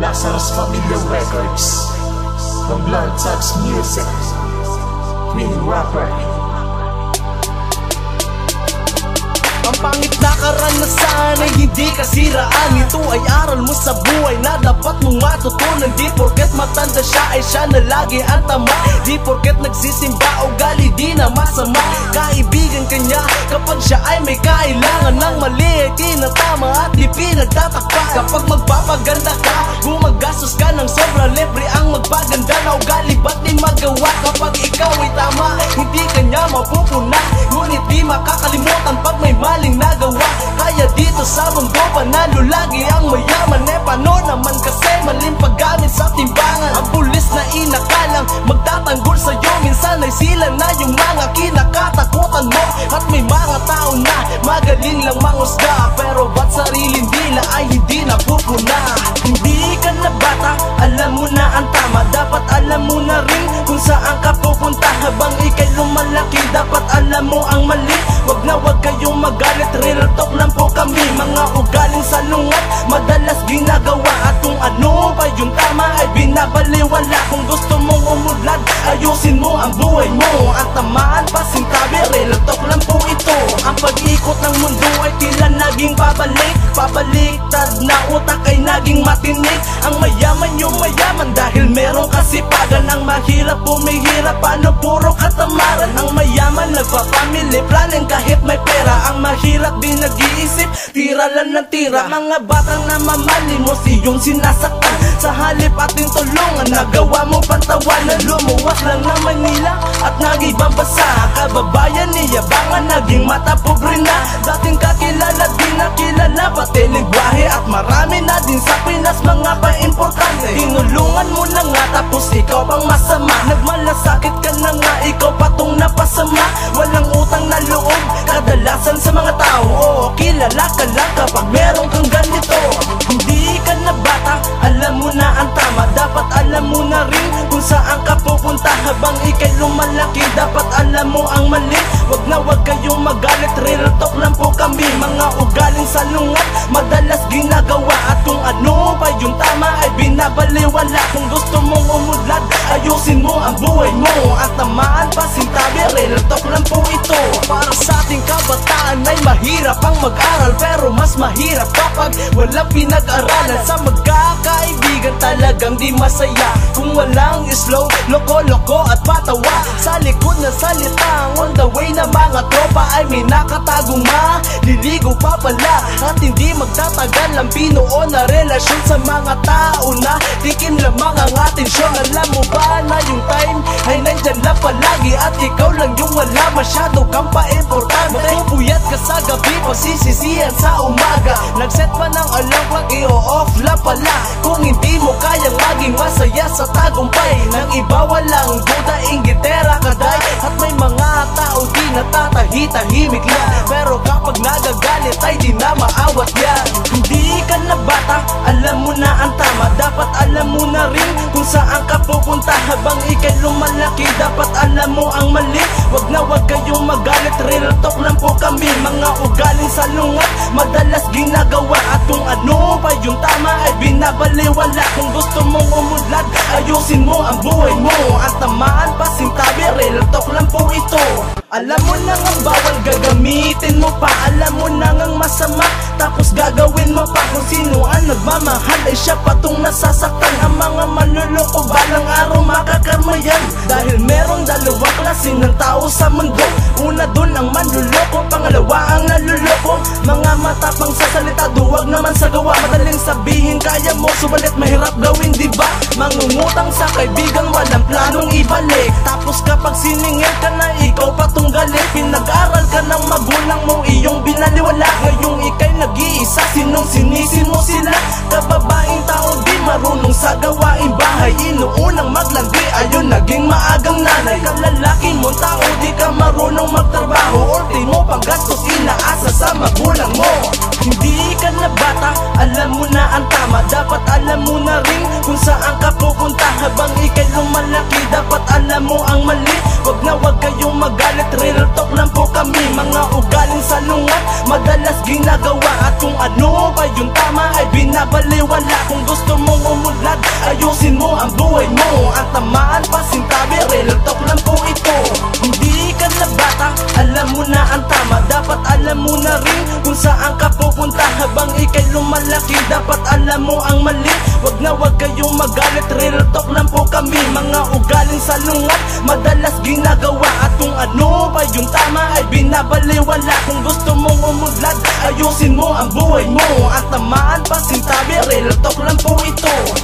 Lazarus Familia Records, The Blood Touch Music, Queen Rapper. Ang pangit na karanasan ay hindi kasiraan. Ito ay aral mo sa buhay na dapat mong matutunan. Di porket matanda siya ay siya na lagi ang tama. Di porket nagsisimba ugali di na masama. Kaibigan kanya kapag siya ay may kailangan ng mali ay tinatama at di pinagtatakpan. Kapag magpapaganda ka, gumagastos ka ng sobra, libre ang magpaganda na ugali. Ba't di magawa kapag ikaw ay tama? Hindi kanya mapupuna, ngunit di makakalimutan pag may maling nagawa. Kaya dito sa mundo panalo lagi ang mayaman. Paano naman kasi maling paggamit sa timbangan? Ang pulis na inakalang magtatanggol sa'yo, minsan ay sila na yung mga kinakatakutan mo. At may mga tao na magaling lang mangusga, pero ba't sariling dila ay hindi napupuna? Hindi ka na bata, alam mo na ang tama. Dapat alam mo na rin kung saan ka pupunta. Habang ikay lumalaki, dapat alam mo ang mali. Wag na wag kayong magalit, real talk lang po kami. Mga ugaling salungat, madalas ginagawa. At kung ano ba yung tama ay binabaliwala. Kung gusto mong umudlad, ayusin mo ang buhay mo. Ang tamaan pasintabi, real talk lang po ito. Ang pag-ikot ng mundo ay tila naging pabalik. Pabaliktad na utak ay naging matinik. Ang mayaman yung mayaman dahil meron kasipagan. Ang mahirap pumihirap, paano puro katamaran. Ang mayaman nagpa-family planning kahit may pera. Ang mahirap di nag-iisip, tira lang ng tira. Mga batang namamalimos iyong sinasaktan. Sa halip ating tulungan, nagawa mo pantawanan. Lumuwas lang ng Manila at nag-ibang basa. Kababayan niyabangan, naging mata pobre na. Dating kakilala, di nakilala, pati lingwahe. At marami na din sa Pinas mga pa-importante. Tinulungan mo na nga tapos ikaw pang masama. Nagmalasakit ka na nga, ikaw patong napasama. Walang utang na loob, kadalasan sa mga tao. Oo, kilala ka lang kapag meron kang ganito. Hindi ka na bata, alam mo na ang tama. Dapat alam mo na rin kung saan ka pupunta. Habang ikay lumalaki, dapat alam mo ang mali. Wag na wag kayong magalit, real talk lang po kami. Mga ugaling salungat, madalas ginagawa. At kung ano pa yung tama ay binabaliwala. Kung gusto mong umudlad, ayusin mo ang buhay mo. At tamaan pasintabi, real talk lang po ito. Para sa ating kabataan ay mahirap ang mag-aral, pero mas mahirap kapag walang pinag-aralan. Sa magkakaibigan talagang di masaya kung walang slow, loko-loko at patawa. Sa likod na salita, on the way na mga tropa ay may nakatagong maliligo pa pala. At hindi magtatagal ang binuo na relasyon sa mga tao na tikim lamang ang atensyon. Alam mo ba na yung time ay nandyan lang palagi at ikaw lang yung wala, masyado kang pa-importante. Pupuyat ka sa gabi, pagsisisihan sa umaga. Nag-set pa ng alarm clock, i-off lang pala. Kung hindi mo kayang maging masaya sa tagumpay ng iba, walang duda, inggitera kaday. At may mga tao di natatahi-tahimik lang, pero kapag nagagalit ay di na maawat yan. Hindi ka na bata, alam mo na ang tama. Dapat alam mo na rin kung saan ka pupunta. Habang ikay lumalaki, dapat alam mo ang mali. Wag na wag kayong magalit, real talk lang po kami. Mga ugaling salungat, madalas ginagawa. At kung ano pa yung tama ay binabaliwala. Kung gusto mong umudlad, ayusin mo ang buhay mo. At tamaan pasintabi, real talk lang po ito. Alam mo na ang bawal, gagamitin mo pa. Alam mo na ang masama, tapos gagawin mo pa. Kung sino ang nagmamahal ay siya patong nasasaktan. Ang mga manluloko balang araw makakarma yan. Dahil merong dalawang klase ng tao sa mundo. Una dun ang manluloko, pangalawa ang naluloko. Mga matapang sa salita, duwag naman sa gawa. Madaling sabihin kaya mo, subalit mahirap gawin, diba? Mangungutang sa kaibigan, walang planong ibalik. Tapos kapag siningil ka na, ikaw patong galit. Pinag-aral ka ng magulang mo, iyong binaliwala. Ngayong ikay nag-iisa, sinong sinisin mo sila? Kababaeng tao di marunong sa gawaing bahay. Inuunang maglandi, ayun naging maagang nanay. Kalalaki mong tao, di ka marunong magtrabaho. Ultimo panggastos, inaasa sa magulang mo. Hindi ka na bata, alam mo na ang tama. Dapat alam mo na rin kung saan ka pupunta. Habang ikay lumalaki, dapat alam mo ang mali. Wag na wag kayong magalit, real talk lang po kami. Mga ugaling salungat, madalas ginagawa. At kung ano ba yung tama ay binabaliwala. Kung gusto mong umudlad, Wag na wag kayong magalit, real talk lang po kami. Mga ugaling salungat, madalas ginagawa. At kung ano pa yung tama ay binabaliwala. Kung gusto mong umudlad, ayusin mo ang buhay mo. At tamaan pa sintabi, real talk lang po ito.